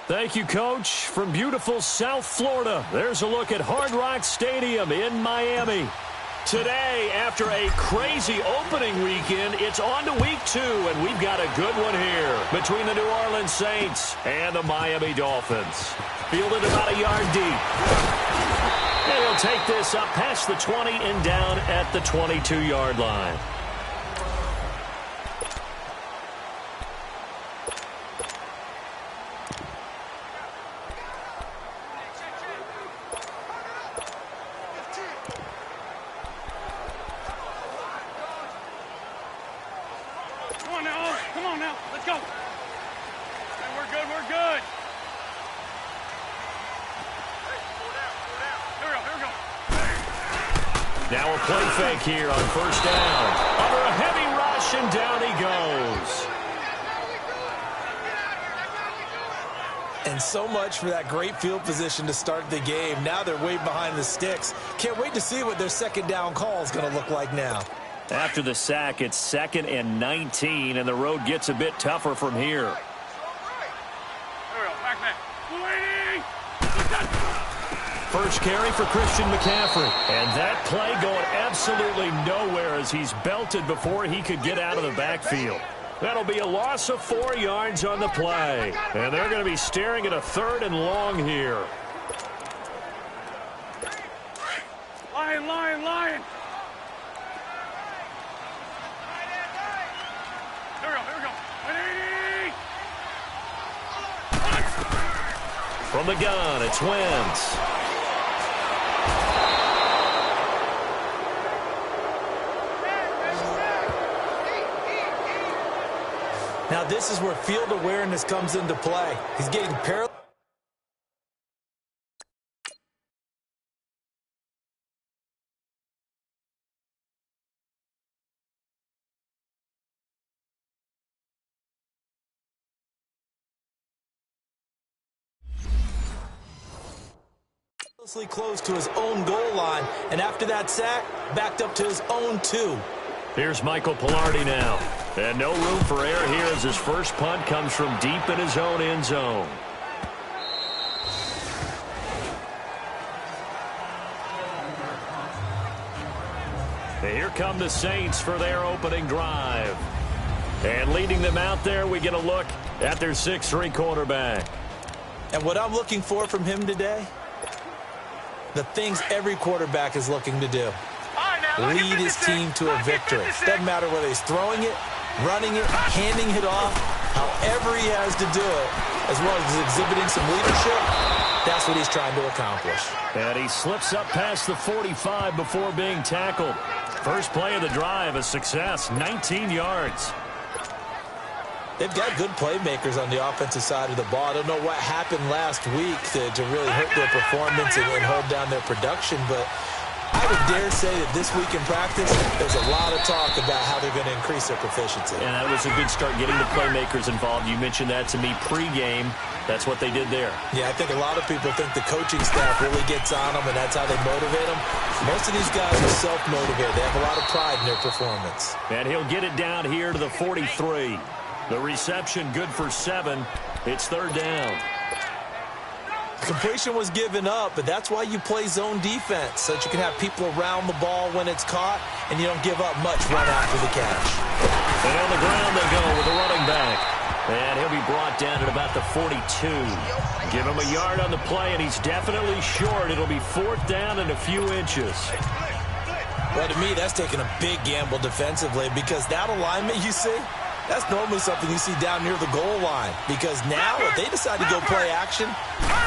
Thank you, Coach. From beautiful South Florida, there's a look at Hard Rock Stadium in Miami. Today, after a crazy opening weekend, it's on to week 2, and we've got a good one here between the New Orleans Saints and the Miami Dolphins. Fielded about a yard deep. And he'll take this up past the 20 and down at the 22-yard line. Now a play fake here on first down. Under a heavy rush, and down he goes. And so much for that great field position to start the game. Now they're way behind the sticks. Can't wait to see what their second down call is going to look like now. After the sack, it's 2nd and 19, and the road gets a bit tougher from here. First carry for Christian McCaffrey. And that play going absolutely nowhere as he's belted before he could get out of the backfield. That'll be a loss of 4 yards on the play. And they're going to be staring at a 3rd and long here. Lion. Here we go. 180. From the gun, it's Wentz. Now this is where field awareness comes into play. He's getting parallel. Close to his own goal line, and after that sack, backed up to his own 2. Here's Michael Pilardi now. And no room for error here as his first punt comes from deep in his own end zone. And here come the Saints for their opening drive. And leading them out there, we get a look at their 6'3" quarterback. And what I'm looking for from him today, the things every quarterback is looking to do. Lead his team to a victory. Doesn't matter whether he's throwing it, running it, handing it off, however he has to do it, as well as exhibiting some leadership, that's what he's trying to accomplish. And he slips up past the 45 before being tackled. First play of the drive, a success, 19 yards. They've got good playmakers on the offensive side of the ball. I don't know what happened last week to really hurt their performance and hold down their production, but I would dare say that this week in practice, there's a lot of talk about how they're going to increase their proficiency. And that was a good start getting the playmakers involved. You mentioned that to me pregame. That's what they did there. Yeah, I think a lot of people think the coaching staff really gets on them, and that's how they motivate them. Most of these guys are self-motivated. They have a lot of pride in their performance. And he'll get it down here to the 43. The reception good for 7. It's 3rd down. Completion was given up, but that's why you play zone defense, so that you can have people around the ball when it's caught, and you don't give up much run after the catch. And on the ground they go with the running back. And he'll be brought down at about the 42. Give him a yard on the play, and he's definitely short. It'll be 4th down and a few inches. Well, to me, that's taking a big gamble defensively, because that alignment you see, that's normally something you see down near the goal line, because now if they decide to go play action,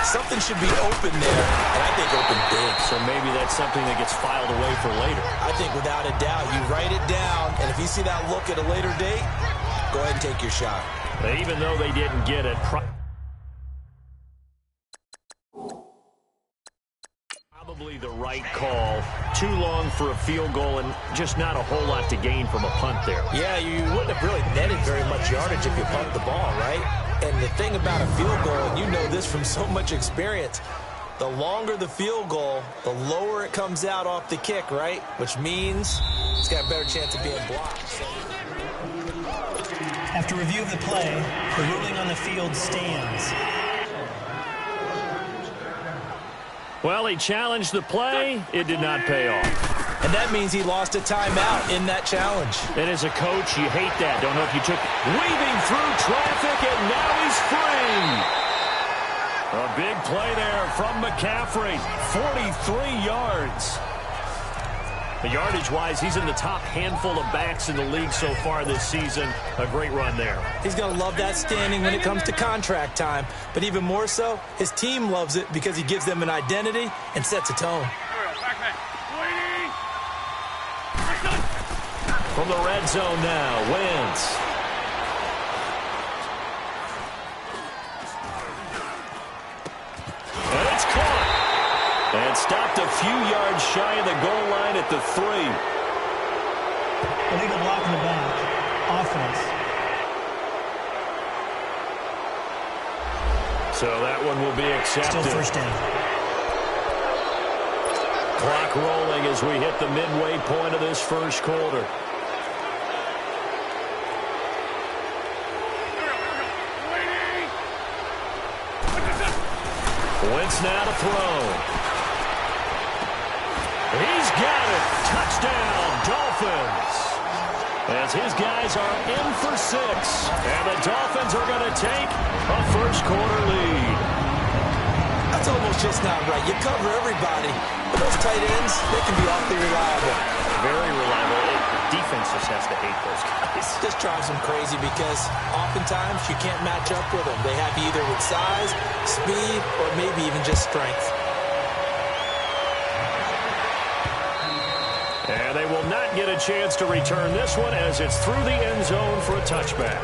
something should be open there, and I think open big. So maybe that's something that gets filed away for later. I think without a doubt, you write it down, and if you see that look at a later date, go ahead and take your shot. Even though they didn't get it, probably the right call. Too long for a field goal and just not a whole lot to gain from a punt there. Yeah, you wouldn't have really netted very much yardage if you pumped the ball, right? And the thing about a field goal, and you know this from so much experience, The longer the field goal, the lower it comes out off the kick, right? Which means it's got a better chance of being blocked. After review of the play, the ruling on the field stands. Well, he challenged the play. It did not pay off. And that means he lost a timeout in that challenge. And as a coach, you hate that. Don't know if you took weaving through traffic, and now he's free. A big play there from McCaffrey. 43 yards. The yardage-wise, he's in the top handful of backs in the league so far this season. A great run there. He's going to love that standing when it comes to contract time. But even more so, his team loves it because he gives them an identity and sets a tone. From the red zone now, Wentz. And it's caught. And stopped a few yards shy of the goal line at the 3. Illegal block in the back. Offense. So that one will be accepted. Still first down. Clock rolling as we hit the midway point of this first quarter. Wentz now to throw. He's got it. Touchdown, Dolphins. As his guys are in for 6. And the Dolphins are going to take a first quarter lead. That's almost just not right. You cover everybody. But those tight ends, they can be awfully reliable. Very reliable. Defense just has to hate those guys. This drives them crazy because oftentimes you can't match up with them. They have you either with size, speed, or maybe even just strength. And they will not get a chance to return this one as it's through the end zone for a touchback.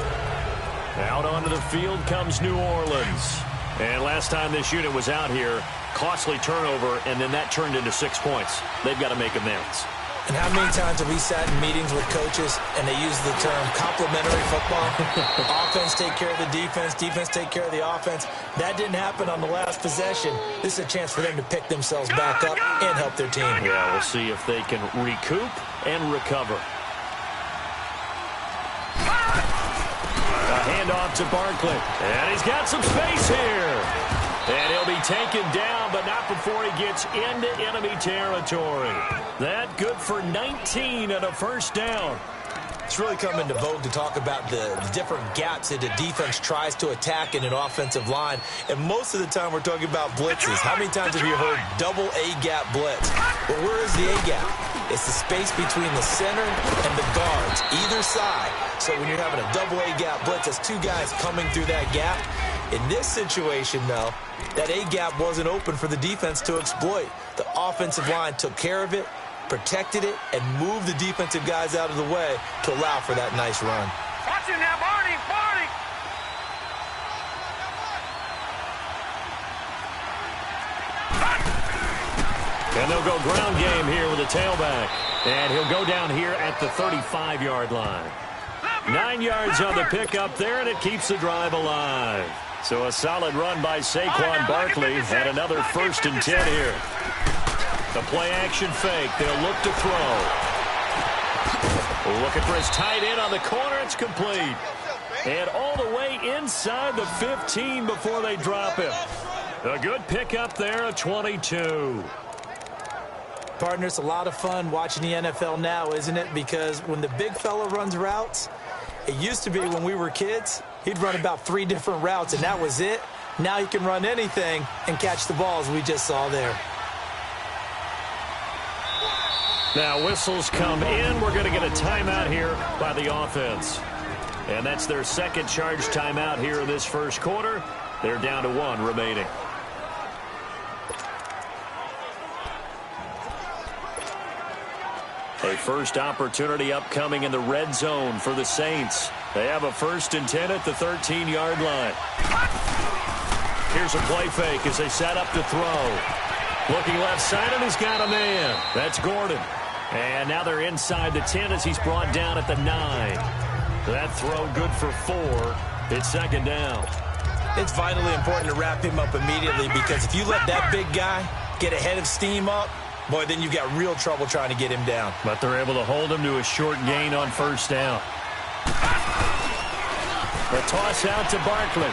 Out onto the field comes New Orleans. And last time this unit was out here, costly turnover, and then that turned into 6 points. They've got to make amends. And how many times have we sat in meetings with coaches and they use the term complementary football? Offense take care of the defense, defense take care of the offense. That didn't happen on the last possession. This is a chance for them to pick themselves back up and help their team. Yeah, we'll see if they can recoup and recover. A handoff to Barkley. And he's got some space here. And he'll be taken down, but not before he gets into enemy territory. That good for 19 and a first down. It's really come into vogue to talk about the different gaps that the defense tries to attack in an offensive line. And most of the time we're talking about blitzes. How many times have you heard double A-gap blitz? But where is the A-gap? It's the space between the center and the guards, either side. So when you're having a double A-gap blitz, that's 2 guys coming through that gap. In this situation, though, that A-gap wasn't open for the defense to exploit. The offensive line took care of it, protected it, and moved the defensive guys out of the way to allow for that nice run. Watch it now, Barney, Barney! And they'll go ground game here with a tailback. And he'll go down here at the 35-yard line. 9 yards on the pickup there, and it keeps the drive alive. So a solid run by Saquon Barkley and another 1st and 10 here. The play-action fake. They'll look to throw. Looking for his tight end on the corner. It's complete. And all the way inside the 15 before they drop him. A good pickup there, a 22. Partner, it's a lot of fun watching the NFL now, isn't it? Because when the big fella runs routes, it used to be when we were kids, he'd run about 3 different routes, and that was it. Now he can run anything and catch the balls we just saw there. Now whistles come in. We're going to get a timeout here by the offense. And that's their second charge timeout here in this first quarter. They're down to 1 remaining. A first opportunity upcoming in the red zone for the Saints. They have a 1st and 10 at the 13-yard line. Here's a play fake as they set up to throw. Looking left side, and he's got a man. That's Gordon. And now they're inside the 10 as he's brought down at the 9. That throw good for 4. It's 2nd down. It's vitally important to wrap him up immediately because if you let that big guy get a head of steam up, boy, then you've got real trouble trying to get him down. But they're able to hold him to a short gain on first down. The toss out to Barkley.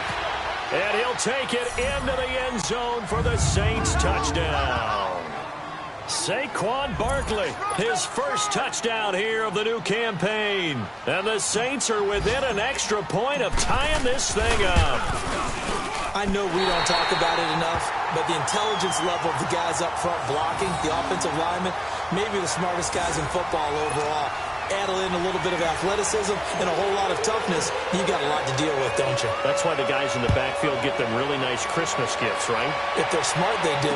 And he'll take it into the end zone for the Saints touchdown. Saquon Barkley, his first touchdown here of the new campaign. And the Saints are within an extra point of tying this thing up. I know we don't talk about it enough, but the intelligence level of the guys up front blocking, the offensive linemen, maybe the smartest guys in football overall. Add in a little bit of athleticism and a whole lot of toughness, you got a lot to deal with, don't you? That's why the guys in the backfield get them really nice Christmas gifts, right? If they're smart, they do.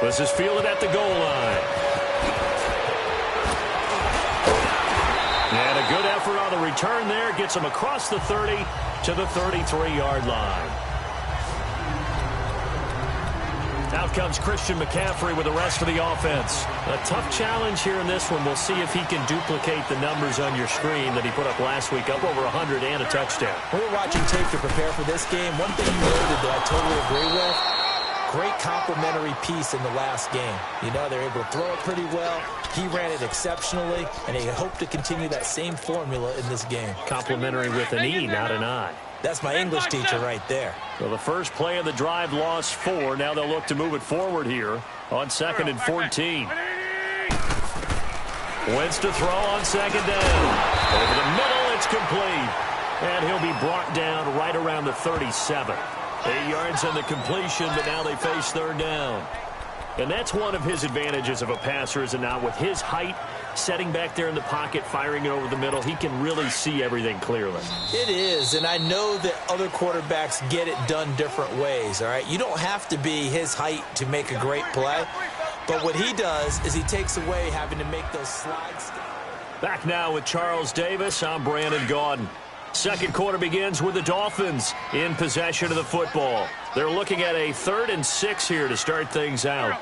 This is fielded at the goal line. And a good effort on the return there. Gets him across the 30 to the 33-yard line. Out comes Christian McCaffrey with the rest of the offense. A tough challenge here in this one. We'll see if he can duplicate the numbers on your screen that he put up last week, up over 100 and a touchdown. We're watching tape to prepare for this game. One thing you noted that I totally agree with, great complimentary piece in the last game. You know, they're able to throw it pretty well. He ran it exceptionally, and they hope to continue that same formula in this game. Complimentary with an E, not an I. That's my English teacher right there. So the first play of the drive lost 4. Now they'll look to move it forward here on 2nd and 14. Wentz to throw on 2nd down. Over the middle, it's complete. And he'll be brought down right around the 37. 8 yards on the completion, but now they face 3rd down. And that's one of his advantages of a passer, is it not? With his height, setting back there in the pocket, firing it over the middle, he can really see everything clearly. It is, and I know that other quarterbacks get it done different ways, all right? You don't have to be his height to make a great play, but what he does is he takes away having to make those slides. Back now with Charles Davis, I'm Brandon Gaudin. Second quarter begins with the Dolphins in possession of the football. They're looking at a 3rd and 6 here to start things out.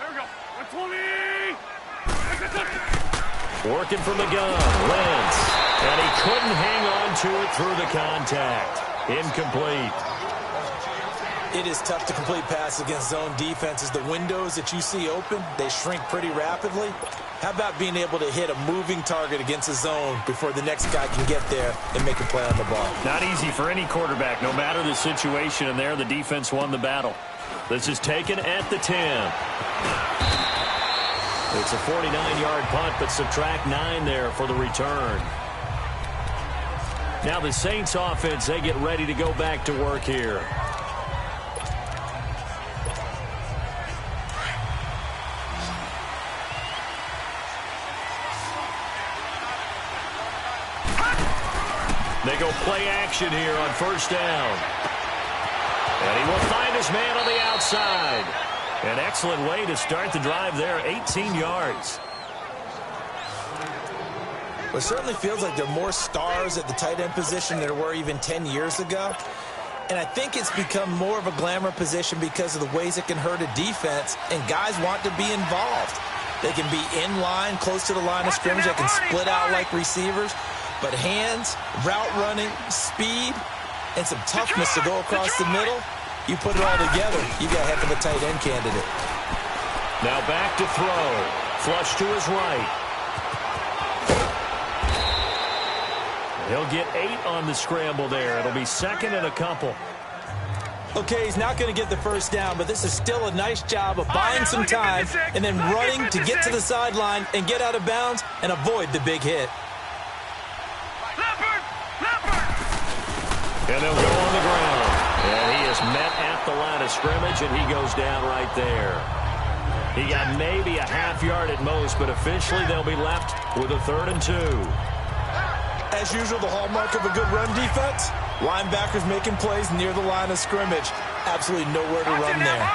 Working from the gun, Wentz. And he couldn't hang on to it through the contact. Incomplete. It is tough to complete passes against zone defenses. The windows that you see open, they shrink pretty rapidly. How about being able to hit a moving target against a zone before the next guy can get there and make a play on the ball? Not easy for any quarterback, no matter the situation, and there the defense won the battle. This is taken at the 10. It's a 49-yard punt, but subtract 9 there for the return. Now the Saints offense, they get ready to go back to work here. They go play action here on 1st down. And he will find his man on the outside. An excellent way to start the drive there, 18 yards. Well, it certainly feels like there are more stars at the tight end position than there were even 10 years ago. And I think it's become more of a glamour position because of the ways it can hurt a defense, and guys want to be involved. They can be in line, close to the line of scrimmage. They can split out like receivers. But hands, route running, speed, and some toughness to go across the middle, you put it all together, you got a heck of a tight end candidate. Now back to throw. Flush to his right. He'll get 8 on the scramble there. It'll be 2nd and a couple. Okay, he's not going to get the first down, but this is still a nice job of buying some time and then running to get to the sideline and get out of bounds and avoid the big hit. And they'll go on the ground. And he is met at the line of scrimmage, and he goes down right there. He got maybe a half yard at most, but officially they'll be left with a 3rd and 2. As usual, the hallmark of a good run defense, linebackers making plays near the line of scrimmage. Absolutely nowhere to run there.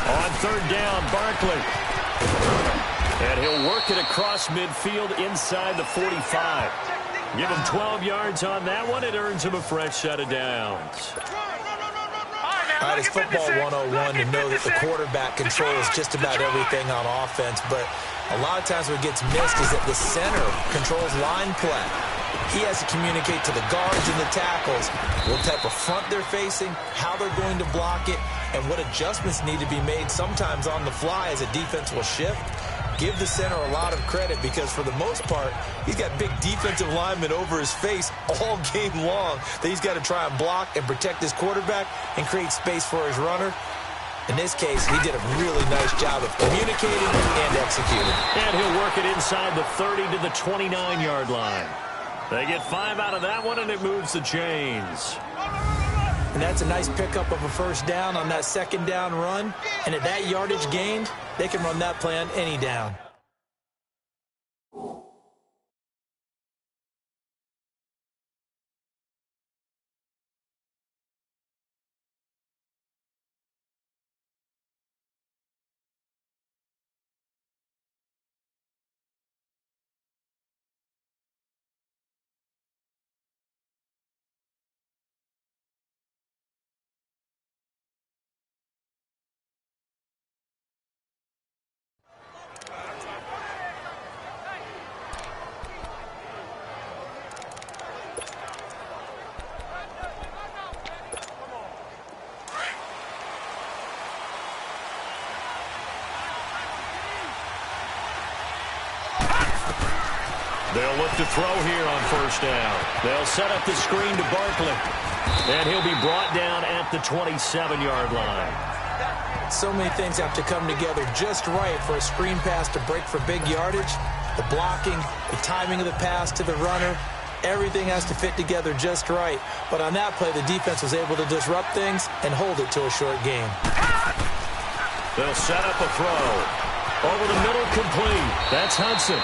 On 3rd down, Barkley. And he'll work it across midfield inside the 45. Give him 12 yards on that one. It earns him a fresh set of downs. All right, it's football 101 to know that the quarterback controls just about everything on offense, but a lot of times what gets missed is that the center controls line play. He has to communicate to the guards and the tackles what type of front they're facing, how they're going to block it, and what adjustments need to be made sometimes on the fly as a defense will shift. Give the center a lot of credit because for the most part, he's got big defensive linemen over his face all game long that he's got to try and block and protect his quarterback and create space for his runner. In this case, he did a really nice job of communicating and executing. And he'll work it inside the 30 to the 29-yard line. They get 5 out of that one, and it moves the chains. And that's a nice pickup of a first down on that second down run. And at that yardage gained, they can run that play on any down. They'll look to throw here on first down. They'll set up the screen to Barkley. And he'll be brought down at the 27-yard line. So many things have to come together just right for a screen pass to break for big yardage. The blocking, the timing of the pass to the runner, everything has to fit together just right. But on that play, the defense was able to disrupt things and hold it to a short game. They'll set up a throw. Over the middle, complete. That's Hudson.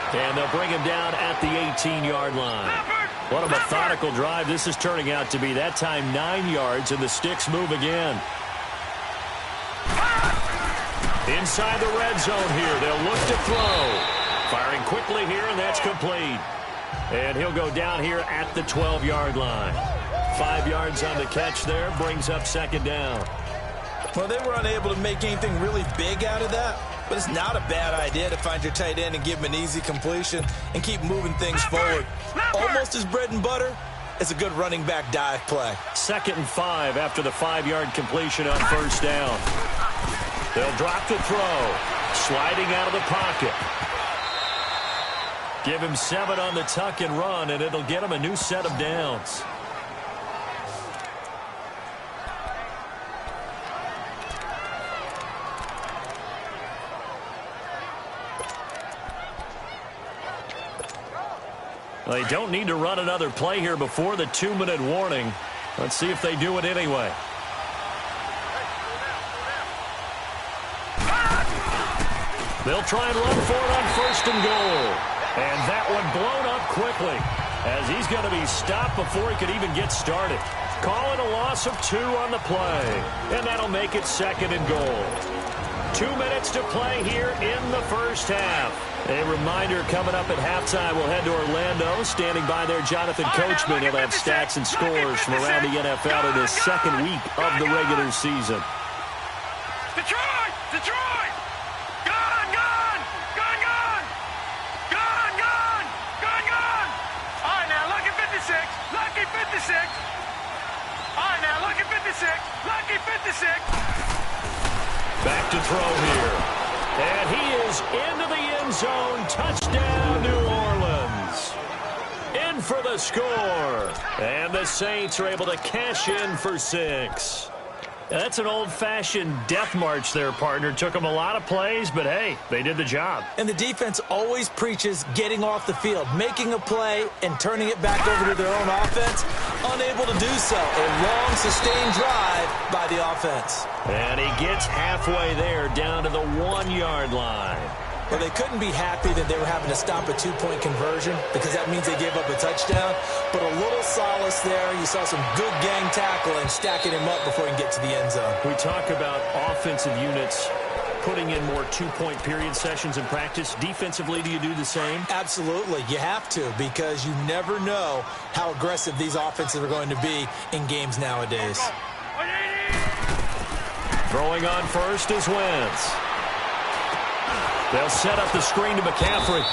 And they'll bring him down at the 18-yard line. What a methodical drive this is turning out to be. That time 9 yards, and the sticks move again. Inside the red zone here. They'll look to throw. Firing quickly here, and that's complete. And he'll go down here at the 12-yard line. 5 yards on the catch there. Brings up second down. Well, they were unable to make anything really big out of that. But it's not a bad idea to find your tight end and give him an easy completion and keep moving things forward. Almost as bread and butter as a good running back dive play. 2nd and 5 after the 5-yard completion on first down. They'll drop to throw. Sliding out of the pocket. Give him 7 on the tuck and run, and it'll get him a new set of downs. They don't need to run another play here before the 2-minute warning. Let's see if they do it anyway. They'll try and run for it on 1st and goal. And that one blown up quickly as he's going to be stopped before he could even get started. Calling a loss of 2 on the play. And that'll make it 2nd and goal. 2 minutes to play here in the first half. A reminder coming up at halftime, we'll head to Orlando. Standing by there, Jonathan Coachman. He'll have stats and scores from around the NFL in his 2nd week of the regular season. Detroit! Detroit! Gone! Gone! Gone! Gone! Gone! Gone! Gone! Gone! All right, now, lucky 56. Lucky 56. All right, now, lucky 56. Lucky 56. Back to throw here. And he is into the end zone. Touchdown, New Orleans. In for the score. And the Saints are able to cash in for 6. That's an old-fashioned death march there, partner. Took them a lot of plays, but, hey, they did the job. And the defense always preaches getting off the field, making a play, and turning it back over to their own offense. Unable to do so. A long, sustained drive by the offense. And he gets halfway there, down to the 1-yard line. Well, they couldn't be happy that they were having to stop a 2-point conversion because that means they gave up a touchdown. But a little solace there. You saw some good gang tackling, stacking him up before he can get to the end zone. We talk about offensive units putting in more 2-point period sessions in practice. Defensively, do you do the same? Absolutely. You have to because you never know how aggressive these offenses are going to be in games nowadays. Throwing on first is Wentz. They'll set up the screen to McCaffrey.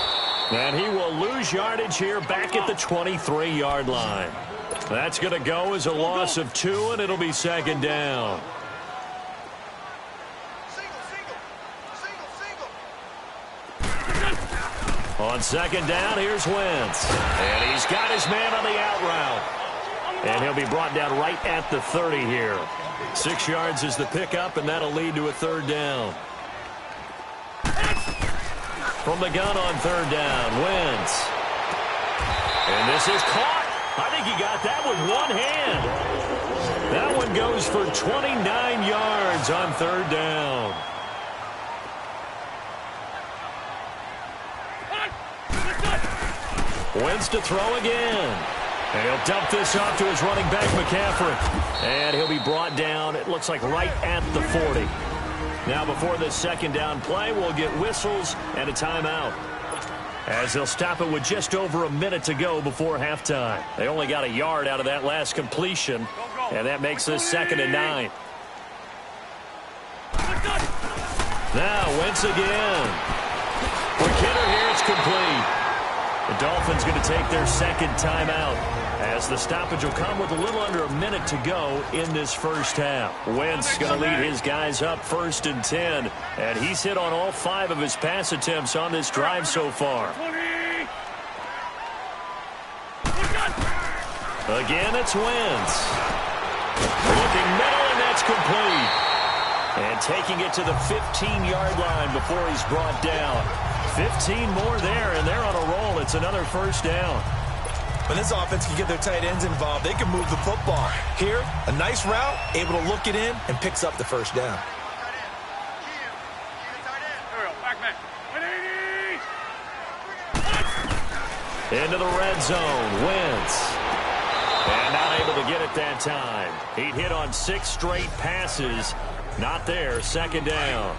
And he will lose yardage here back at the 23-yard line. That's going to go as a loss of 2, and it'll be second down. On second down, here's Wentz. And he's got his man on the out route. And he'll be brought down right at the 30 here. 6 yards is the pickup, and that'll lead to a third down. From the gun on third down, Wentz. And this is caught. I think he got that with one hand. That one goes for 29 yards on third down. Wentz to throw again. And he'll dump this off to his running back, McCaffrey. And he'll be brought down, it looks like, right at the 40. Now, before this second down play, we'll get whistles and a timeout, as they'll stop it with just over a minute to go before halftime. They only got a yard out of that last completion, and that makes this 2nd and 9. Now, Wentz again. Quick hitter here, it's complete. The Dolphins going to take their second timeout, as the stoppage will come with a little under a minute to go in this first half. Wentz going to lead his guys up 1st and 10, and he's hit on all 5 of his pass attempts on this drive so far. Again, it's Wentz. Looking middle, and that's complete. And taking it to the 15-yard line before he's brought down. 15 more there, and they're on a roll. It's another first down. When this offense can get their tight ends involved, they can move the football. Here, a nice route, able to look it in, and picks up the first down. Into the red zone, Wentz. And not able to get it that time. He'd hit on 6 straight passes. Not there, second down.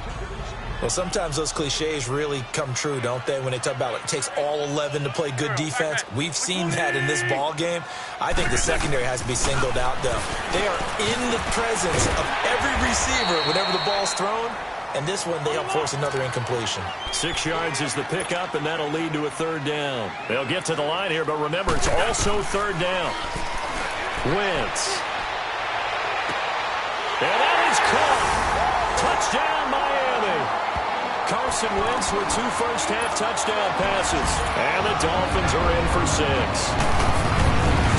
Well, sometimes those cliches really come true, don't they? When they talk about it takes all 11 to play good defense. We've seen that in this ball game. I think the secondary has to be singled out, though. They are in the presence of every receiver whenever the ball's thrown. And this one, they help force another incompletion. 6 yards is the pickup, and that'll lead to a third down. They'll get to the line here, but remember, it's also third down. Wentz. And that is caught. Touchdown, Miami. Carson Wentz with 2 first-half touchdown passes. And the Dolphins are in for 6.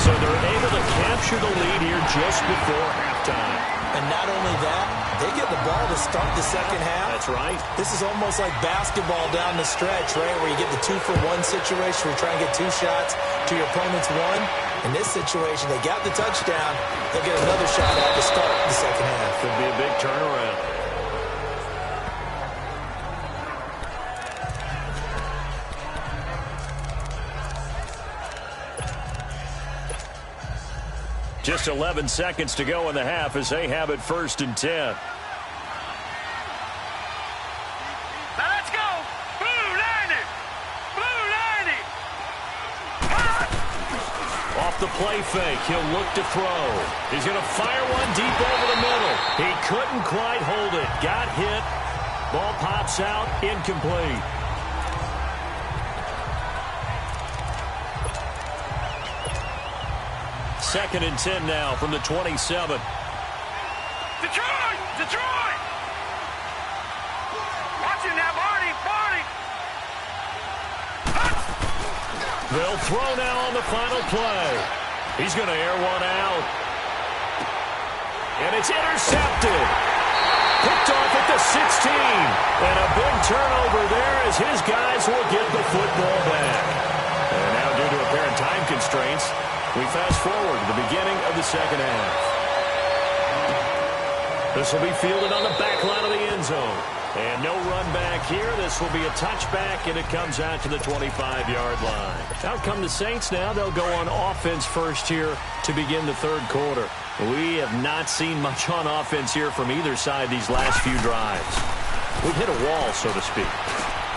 So they're able to capture the lead here just before halftime. And not only that, they get the ball to start the second half. That's right. This is almost like basketball down the stretch, right, where you get the 2-for-1 situation where you try and get 2 shots to your opponent's 1. In this situation, they got the touchdown. They'll get another shot out to start the second half. Could be a big turnaround. Just 11 seconds to go in the half as they have it 1st and 10. Now let's go. Blue 90. Blue 90. Off the play fake, he'll look to throw. He's going to fire one deep over the middle. He couldn't quite hold it. Got hit. Ball pops out, incomplete. Second and 10 now from the 27. Detroit! Detroit! Watch it now, Barney! Barney! They'll throw now on the final play. He's going to air one out. And it's intercepted. Picked off at the 16. And a big turnover there as his guys will get the football back. And now, due to apparent time constraints, we fast forward to the beginning of the second half. This will be fielded on the back line of the end zone. And no run back here. This will be a touchback, and it comes out to the 25-yard line. Out come the Saints now. They'll go on offense first here to begin the third quarter. We have not seen much on offense here from either side these last few drives. We've hit a wall, so to speak.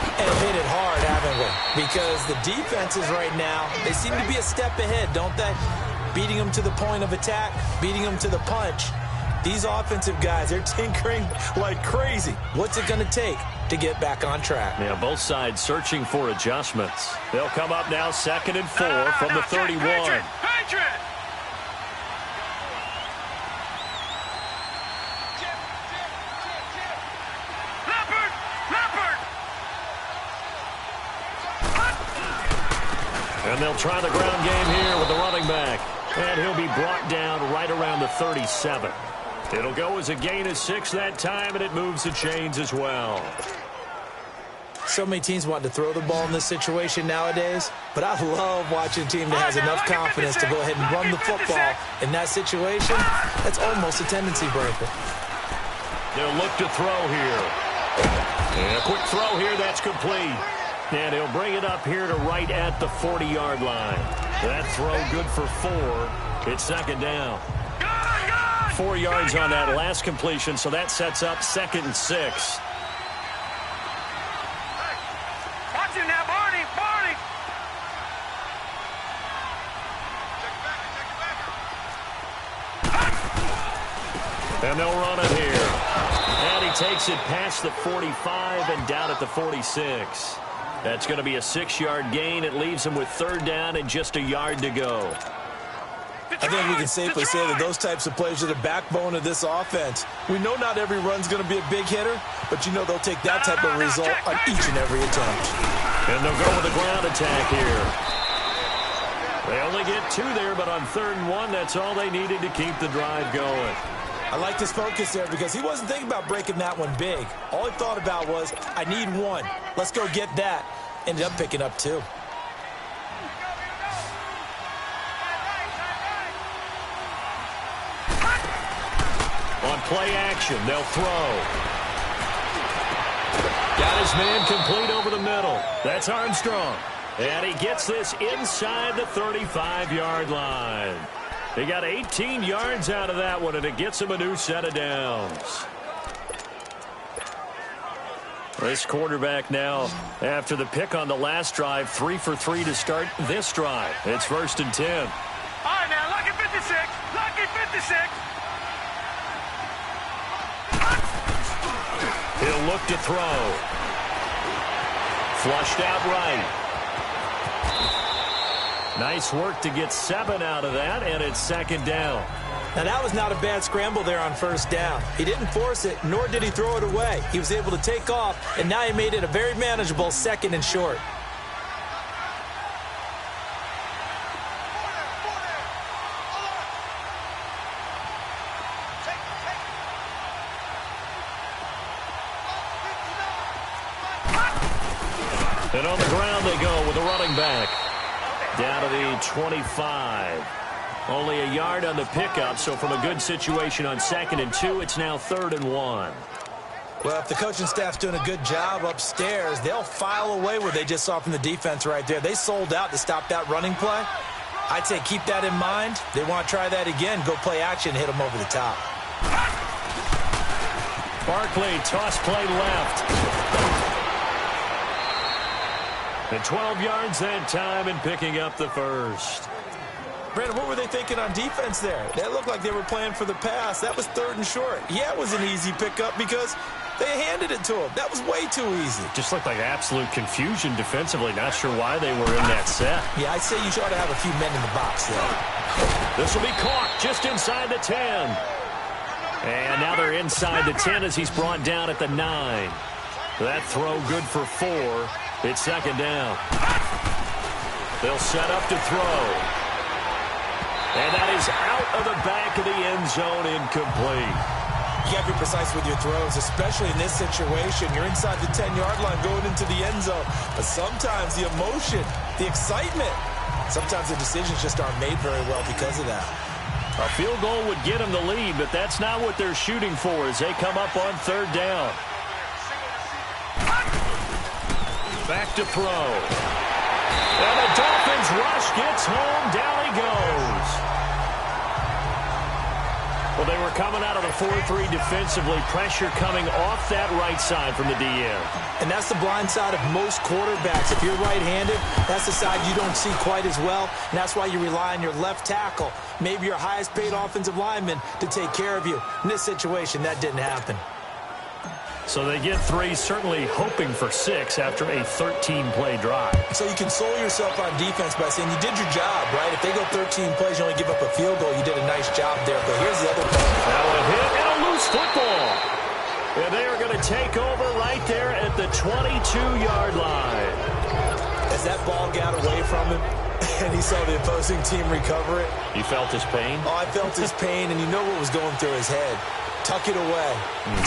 And hit it hard, haven't we? Because the defenses right now, they seem to be a step ahead, don't they? Beating them to the point of attack, beating them to the punch. These offensive guys, they're tinkering like crazy. What's it going to take to get back on track? Yeah, both sides searching for adjustments. They'll come up now 2nd and 4 from the 31. Patriot! And they'll try the ground game here with the running back. And he'll be brought down right around the 37. It'll go as a gain of 6 that time, and it moves the chains as well. So many teams want to throw the ball in this situation nowadays, but I love watching a team that has enough confidence to go ahead and run the football in that situation. That's almost a tendency breaker. They'll look to throw here. And a quick throw here, that's complete. And he'll bring it up here to right at the 40-yard line. That throw good for 4. It's 2nd down. 4 yards on that last completion, so that sets up 2nd and 6. Watch him now, Barney! Barney! And they'll run it here. And he takes it past the 45 and down at the 46. That's going to be a 6-yard gain. It leaves him with 3rd down and just a yard to go. I think we can safely say that those types of plays are the backbone of this offense. We know not every run's going to be a big hitter, but you know they'll take that type of result on each and every attempt. And they'll go with a ground attack here. They only get 2 there, but on 3rd and 1, that's all they needed to keep the drive going. I like this focus there because he wasn't thinking about breaking that one big. All he thought about was, I need 1. Let's go get that. Ended up picking up 2. On play action, they'll throw. Got his man complete over the middle. That's Armstrong. And he gets this inside the 35-yard line. They got 18 yards out of that one, and it gets him a new set of downs. This quarterback now, after the pick on the last drive, 3 for 3 to start this drive. It's 1st and 10. All right, now, lucky 56. Lucky 56. He'll look to throw. Flushed out right. Nice work to get 7 out of that, and it's 2nd down. Now, that was not a bad scramble there on 1st down. He didn't force it, nor did he throw it away. He was able to take off, and now he made it a very manageable 2nd and short. And on the ground they go with a running back. Down to the 25. Only a yard on the pickup, so from a good situation on 2nd and 2, it's now 3rd and 1. Well, if the coaching staff's doing a good job upstairs, they'll file away what they just saw from the defense right there. They sold out to stop that running play. I'd say keep that in mind. They want to try that again. Go play action, hit them over the top. Barkley, toss play left. And 12 yards that time and picking up the 1st. Brandon, what were they thinking on defense there? That looked like they were playing for the pass. That was 3rd and short. Yeah, it was an easy pickup because they handed it to him. That was way too easy. Just looked like absolute confusion defensively. Not sure why they were in that set. Yeah, I'd say you ought to have a few men in the box there. This will be caught just inside the 10. And now they're inside the 10 as he's brought down at the 9. That throw good for 4. It's 2nd down. They'll set up to throw. And that is out of the back of the end zone, incomplete. You got to be precise with your throws, especially in this situation. You're inside the 10-yard line going into the end zone. But sometimes the emotion, the excitement, sometimes the decisions just aren't made very well because of that. A field goal would get them the lead, but that's not what they're shooting for as they come up on 3rd down. Back to throw. And the Dolphins rush gets home. Down he goes. Well, they were coming out of the 4-3 defensively. Pressure coming off that right side from the DN. And that's the blind side of most quarterbacks. If you're right-handed, that's the side you don't see quite as well. And that's why you rely on your left tackle, maybe your highest-paid offensive lineman, to take care of you. In this situation, that didn't happen. So they get 3, certainly hoping for 6 after a 13-play drive. So you console yourself on defense by saying you did your job, right? If they go 13 plays, you only give up a field goal, you did a nice job there. But here's the other thing. Now a hit and a loose football. And they are going to take over right there at the 22-yard line. As that ball got away from him, and he saw the opposing team recover it. You felt his pain? Oh, I felt his pain, and you know what was going through his head. Tuck it away.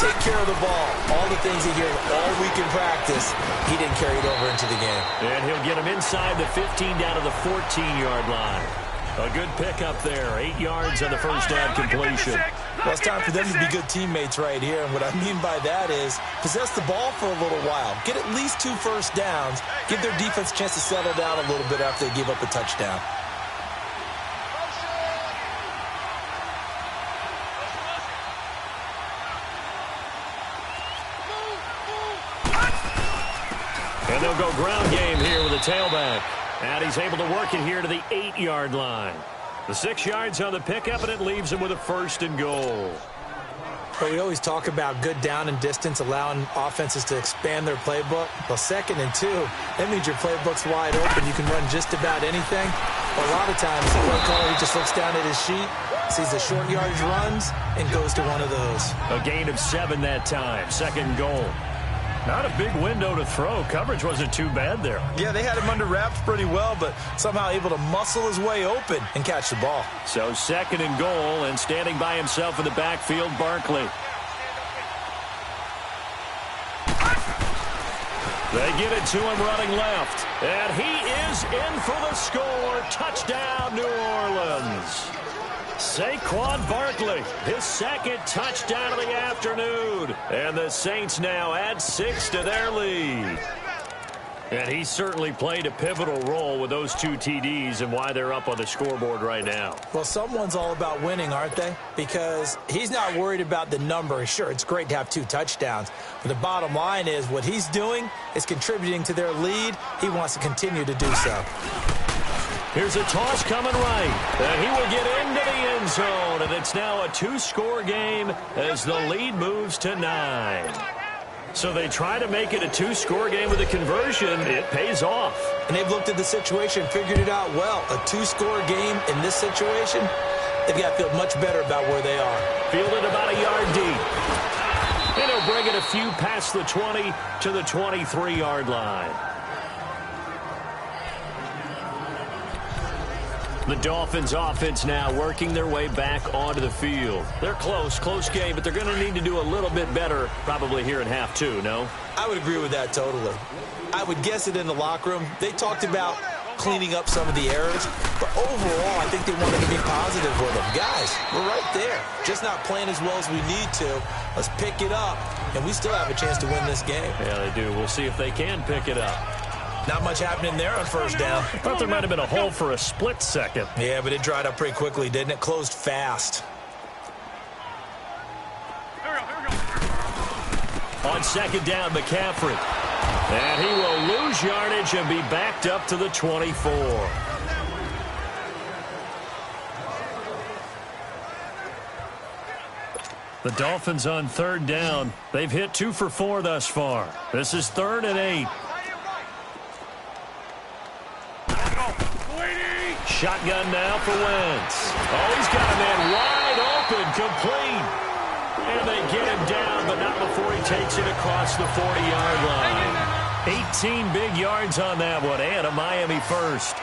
Take care of the ball. All the things he hears all week in practice, he didn't carry it over into the game. And he'll get him inside the 15 down to the 14-yard line. A good pickup there. 8 yards on the first down completion. Well, it's time for them to be good teammates right here. And what I mean by that is possess the ball for a little while. Get at least 2 first downs. Give their defense a chance to settle down a little bit after they give up a touchdown. And they'll go ground game here with a tailback. And he's able to work it here to the 8-yard line. The 6 yards on the pickup, and it leaves him with a 1st and goal. But we always talk about good down and distance, allowing offenses to expand their playbook. Well, 2nd and 2, that means your playbook's wide open. You can run just about anything. But a lot of times, the play caller, he just looks down at his sheet, sees the short yardage runs, and goes to one of those. A gain of 7 that time. 2nd and goal. Not a big window to throw. Coverage wasn't too bad there. Yeah, they had him under wraps pretty well, but somehow able to muscle his way open and catch the ball. So 2nd and goal, and standing by himself in the backfield, Barkley. They give it to him running left. And he is in for the score. Touchdown, New Orleans. Saquon Barkley, his 2nd touchdown of the afternoon. And the Saints now add 6 to their lead. And he certainly played a pivotal role with those 2 TDs and why they're up on the scoreboard right now. Well, someone's all about winning, aren't they? Because he's not worried about the number. Sure, it's great to have 2 touchdowns. But the bottom line is what he's doing is contributing to their lead. He wants to continue to do so. Here's a toss coming right. And he will get into the end zone. And it's now a 2-score game as the lead moves to 9. So they try to make it a 2-score game with a conversion. It pays off. And they've looked at the situation, figured it out well. A 2-score game in this situation, they've got to feel much better about where they are. Fielded about a yard deep. And he'll bring it a few past the 20 to the 23-yard line. The Dolphins offense now working their way back onto the field. They're close game, but they're going to need to do a little bit better probably here in half 2, no? I would agree with that totally. I would guess it in the locker room. They talked about cleaning up some of the errors, but overall, I think they wanted to be positive with them. Guys, we're right there. Just not playing as well as we need to. Let's pick it up, and we still have a chance to win this game. Yeah, they do. We'll see if they can pick it up. Not much happening there on first down. I thought there might have been a hole for a split second. Yeah, but it dried up pretty quickly, didn't it? Closed fast. On 2nd down, McCaffrey. And he will lose yardage and be backed up to the 24. The Dolphins on 3rd down. They've hit 2 for 4 thus far. This is 3rd and 8. Shotgun now for Wentz. Oh, he's got a man wide open, complete. And they get him down, but not before he takes it across the 40-yard line. 18 big yards on that one, and a Miami first.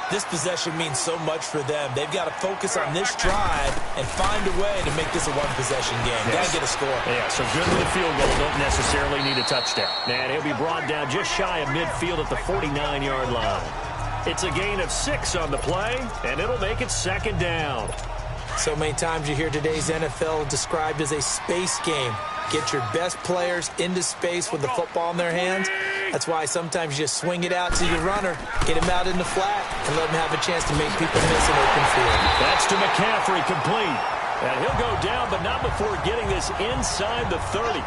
This possession means so much for them. They've got to focus on this drive and find a way to make this a one-possession game. Got to get a score. Yeah, so good with a field goal. Don't necessarily need a touchdown. And he'll be brought down just shy of midfield at the 49-yard line. It's a gain of 6 on the play, and it'll make it 2nd down. So many times you hear today's NFL described as a space game. Get your best players into space with the football in their hands. That's why sometimes you just swing it out to your runner, get him out in the flat, and let him have a chance to make people miss an open field. That's to McCaffrey, complete. And he'll go down, but not before getting this inside the 30.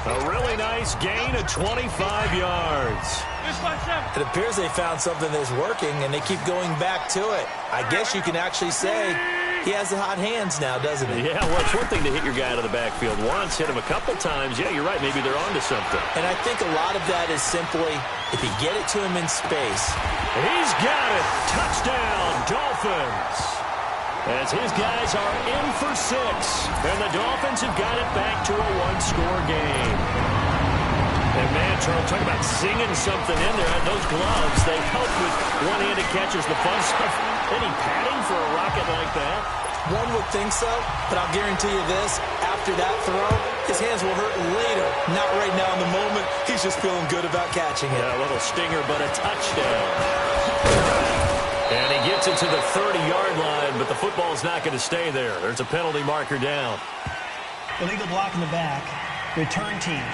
A really nice gain of 25 yards. It appears they found something that's working, and they keep going back to it. I guess you can actually say he has the hot hands now, doesn't he? Yeah, well, it's one thing to hit your guy out of the backfield once, hit him a couple times. Yeah, you're right. Maybe they're onto something. And I think a lot of that is simply if you get it to him in space. He's got it. Touchdown, Dolphins. As his guys are in for 6. And the Dolphins have got it back to a one-score game. And, man, Charles, talk about singing something in there. And those gloves, they help with one-handed catches, the fun stuff. Any padding for a rocket like that? One would think so, but I'll guarantee you this. After that throw, his hands will hurt later. Not right now in the moment. He's just feeling good about catching it. Yeah, a little stinger, but a touchdown. And he gets it to the 30-yard line, but the football's not going to stay there. There's a penalty marker down. Illegal block in the back. Return team.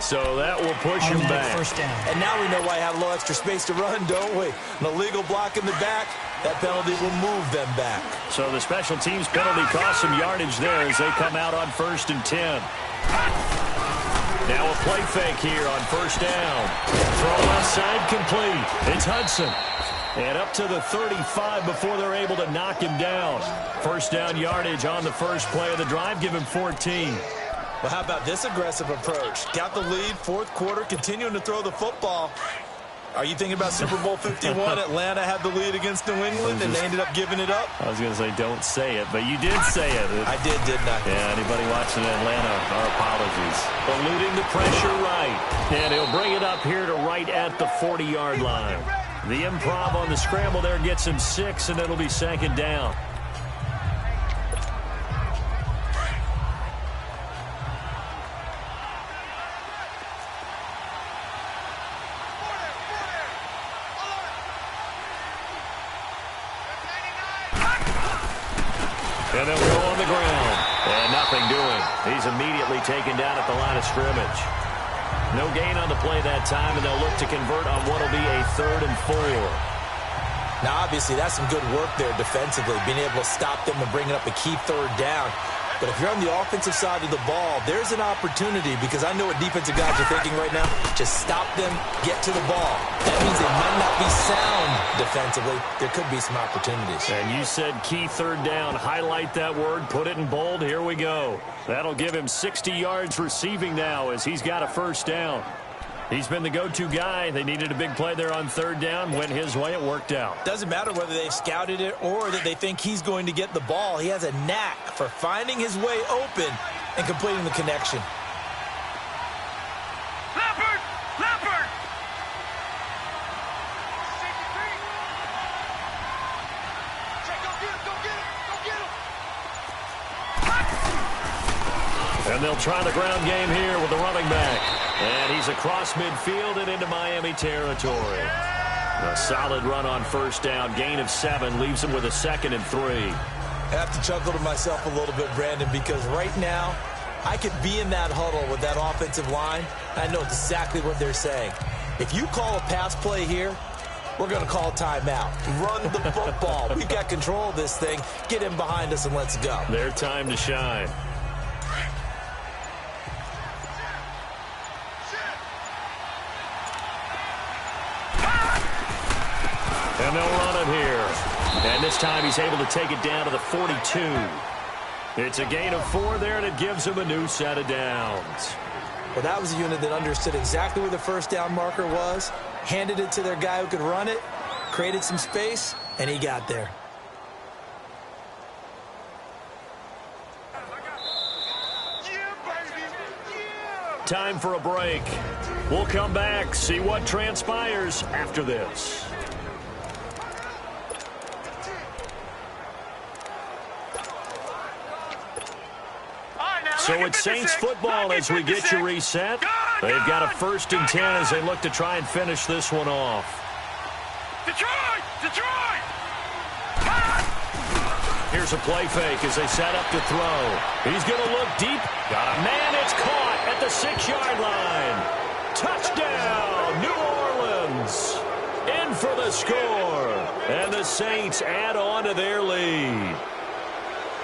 So that will push him back. First down. And now we know why I have a little extra space to run, don't we? An illegal block in the back, that penalty will move them back. So the special teams penalty costs some yardage there as they come out on 1st and 10. Now a play fake here on 1st down. Throw left side complete. It's Hudson. And up to the 35 before they're able to knock him down. 1st down yardage on the first play of the drive. Give him 14. Well, how about this aggressive approach? Got the lead, 4th quarter, continuing to throw the football. Are you thinking about Super Bowl 51? Atlanta had the lead against New England, and they ended up giving it up? I was going to say, don't say it, but you did say it. I did, didn't I? Yeah, anybody watching Atlanta, our apologies. Eluding the pressure right. And he'll bring it up here to right at the 40-yard line. The improv on the scramble there gets him 6, and it'll be 2nd down. And they'll go on the ground. And nothing doing. He's immediately taken down at the line of scrimmage. No gain on the play that time, and they'll look to convert on what will be a 3rd and 4. Now, obviously, that's some good work there defensively, being able to stop them and bringing up a key 3rd down. But if you're on the offensive side of the ball, there's an opportunity, because I know what defensive guys are thinking right now. Just stop them, get to the ball. That means they might not be sound defensively. There could be some opportunities. And you said key 3rd down. Highlight that word. Put it in bold. Here we go. That'll give him 60 yards receiving now as he's got a 1st down. He's been the go-to guy. They needed a big play there on 3rd down. Went his way. It worked out. Doesn't matter whether they've scouted it or that they think he's going to get the ball. He has a knack for finding his way open and completing the connection. Leopard! Leopard! And they'll try the ground game here with the running back. And he's across midfield and into Miami territory. A solid run on 1st down. Gain of 7 leaves him with a 2nd and 3. I have to chuckle to myself a little bit, Brandon, because right now I could be in that huddle with that offensive line. I know exactly what they're saying. If you call a pass play here, we're going to call timeout. Run the football. We've got control of this thing. Get him behind us and let's go. Their time to shine. And they'll run it here. And this time he's able to take it down to the 42. It's a gain of 4 there, and it gives him a new set of downs. Well, that was a unit that understood exactly where the 1st down marker was, handed it to their guy who could run it, created some space, and he got there. Time for a break. We'll come back, see what transpires after this. So it's Saints football as we get you reset. They've got a 1st and 10 as they look to try and finish this one off. Detroit! Detroit! Here's a play fake as they set up to throw. He's going to look deep. Got a man. It's caught at the 6-yard line. Touchdown, New Orleans. In for the score. And the Saints add on to their lead.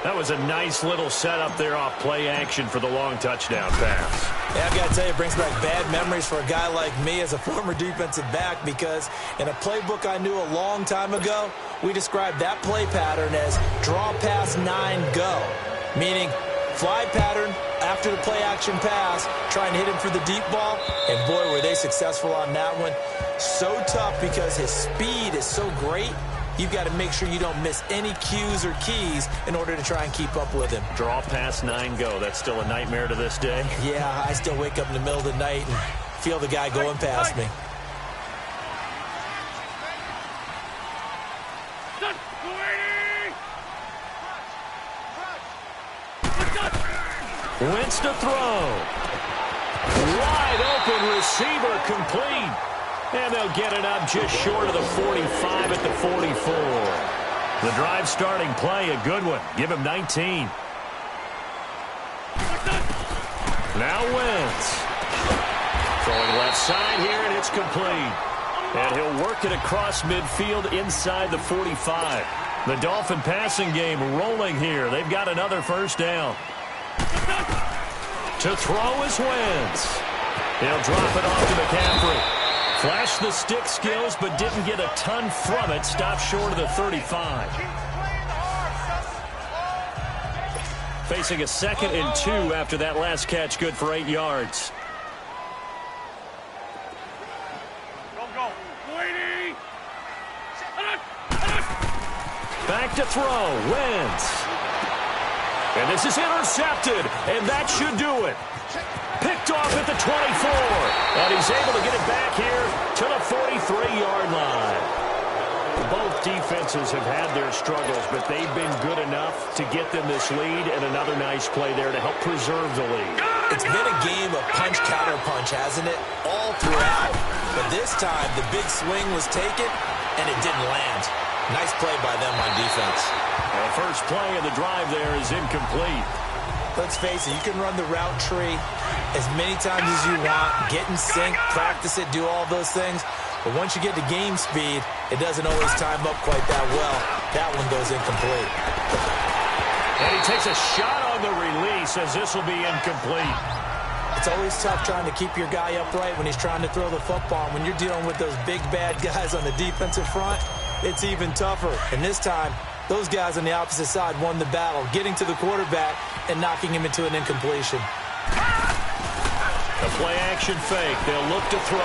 That was a nice little setup there off play action for the long touchdown pass. Yeah, I've got to tell you, it brings back bad memories for a guy like me as a former defensive back, because in a playbook I knew a long time ago, we described that play pattern as draw pass 9 go, meaning fly pattern after the play action pass, trying to hit him for the deep ball, and boy, were they successful on that one. So tough because his speed is so great. You've got to make sure you don't miss any cues or keys in order to try and keep up with him. Draw past 9 go. That's still a nightmare to this day. Yeah, I still wake up in the middle of the night and feel the guy going past me. Wentz to throw. Wide open receiver complete. And they'll get it up just short of the 45 at the 44. The drive starting play, a good one. Give him 19. Now Wentz. Throwing left side here, and it's complete. And he'll work it across midfield inside the 45. The Dolphin passing game rolling here. They've got another first down. To throw is Wentz. He'll drop it off to McCaffrey. Flashed the stick skills, but didn't get a ton from it. Stopped short of the 35. Facing a 2nd and 2 after that last catch, good for 8 yards. Back to throw, Wentz. And this is intercepted, and that should do it. Picked off at the 24, and he's able to get it back here to the 43-yard line. Both defenses have had their struggles, but they've been good enough to get them this lead, and another nice play there to help preserve the lead. It's been a game of punch-counter-punch, hasn't it? All throughout. But this time, the big swing was taken, and it didn't land. Nice play by them on defense. The first play of the drive there is incomplete. Let's face it, you can run the route tree as many times as you want, get in sync, practice it, do all those things. But once you get to game speed, it doesn't always time up quite that well. That one goes incomplete. And he takes a shot on the release as this will be incomplete. It's always tough trying to keep your guy upright when he's trying to throw the football. When you're dealing with those big, bad guys on the defensive front, it's even tougher. And this time, those guys on the opposite side won the battle, getting to the quarterback and knocking him into an incompletion. The play-action fake. They'll look to throw.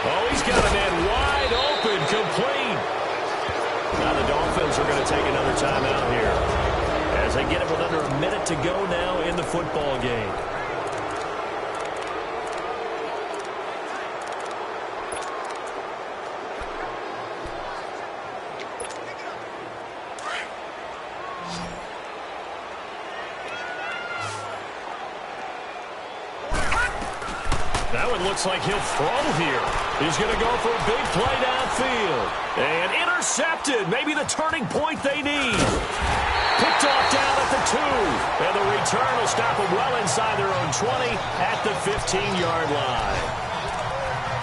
Oh, he's got a man wide open, complete. Now the Dolphins are going to take another timeout here as they get it with under a minute to go now in the football game. Looks like he'll throw here. He's going to go for a big play downfield. And intercepted. Maybe the turning point they need. Picked off down at the 2. And the return will stop them well inside their own 20 at the 15-yard line.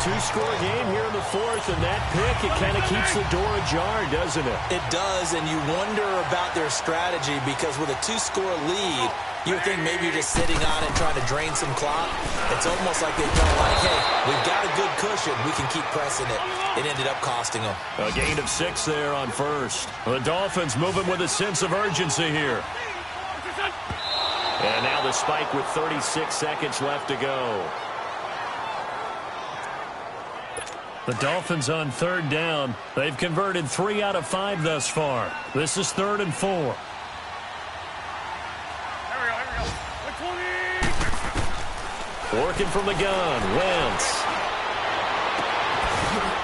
2-score game here in the 4th, and that pick, it kind of keeps the door ajar, doesn't it? It does, and you wonder about their strategy, because with a 2-score lead, you would think maybe you're just sitting on it trying to drain some clock. It's almost like they felt like, hey, we've got a good cushion. We can keep pressing it. It ended up costing them. A gain of 6 there on first. The Dolphins moving with a sense of urgency here. And now the spike with 36 seconds left to go. The Dolphins on 3rd down. They've converted 3 out of 5 thus far. This is 3rd and 4. Working from the gun, Wentz.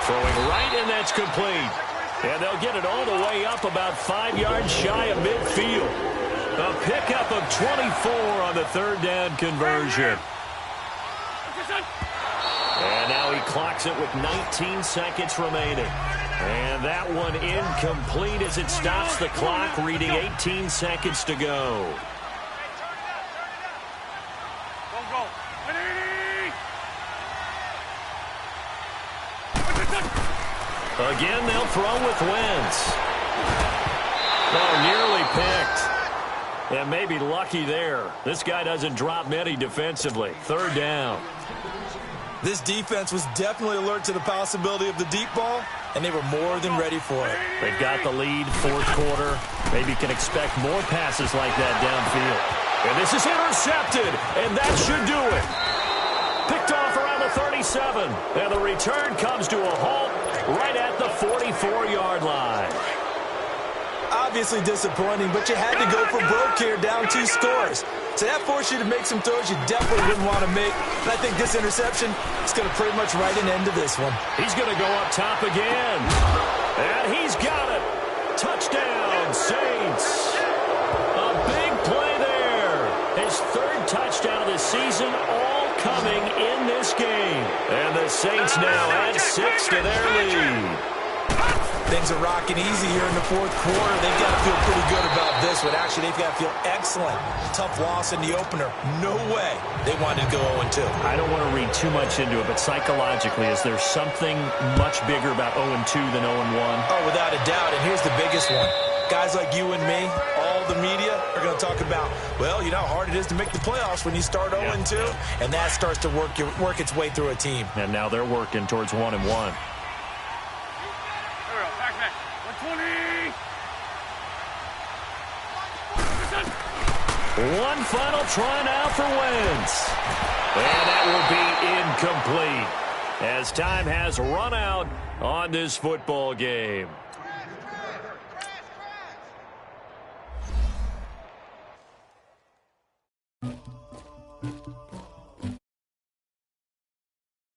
Throwing right, and that's complete. And they'll get it all the way up about 5 yards shy of midfield. A pickup of 24 on the 3rd down conversion. And now he clocks it with 19 seconds remaining. And that one incomplete as it stops the clock, reading 18 seconds to go. Again, they'll throw with Wentz. Oh, nearly picked. And maybe lucky there. This guy doesn't drop many defensively. Third down. This defense was definitely alert to the possibility of the deep ball, and they were more than ready for it. They've got the lead, fourth quarter. Maybe can expect more passes like that downfield. And this is intercepted, and that should do it. Picked off around the 37, and the return comes to a halt right at the 44-yard line. Obviously disappointing, but you had to go for broke here, down 2 scores. So that forced you to make some throws you definitely wouldn't want to make. And I think this interception is going to pretty much write an end to this one. He's going to go up top again. And he's got it. Touchdown, Saints. A big play there. His 3rd touchdown of the season, all coming in this game. And the Saints now add 6 to their lead. Things are rocking easy here in the 4th quarter. They've got to feel pretty good about this one. Actually, they've got to feel excellent. Tough loss in the opener. No way they wanted to go 0-2. I don't want to read too much into it, but psychologically, is there something much bigger about 0-2 than 0-1? Oh, without a doubt, and here's the biggest one. Guys like you and me, all the media, are going to talk about, well, you know how hard it is to make the playoffs when you start 0-2, and that starts to work its way through a team. And now they're working towards 1-1. One final try now for Wentz. And that will be incomplete as time has run out on this football game.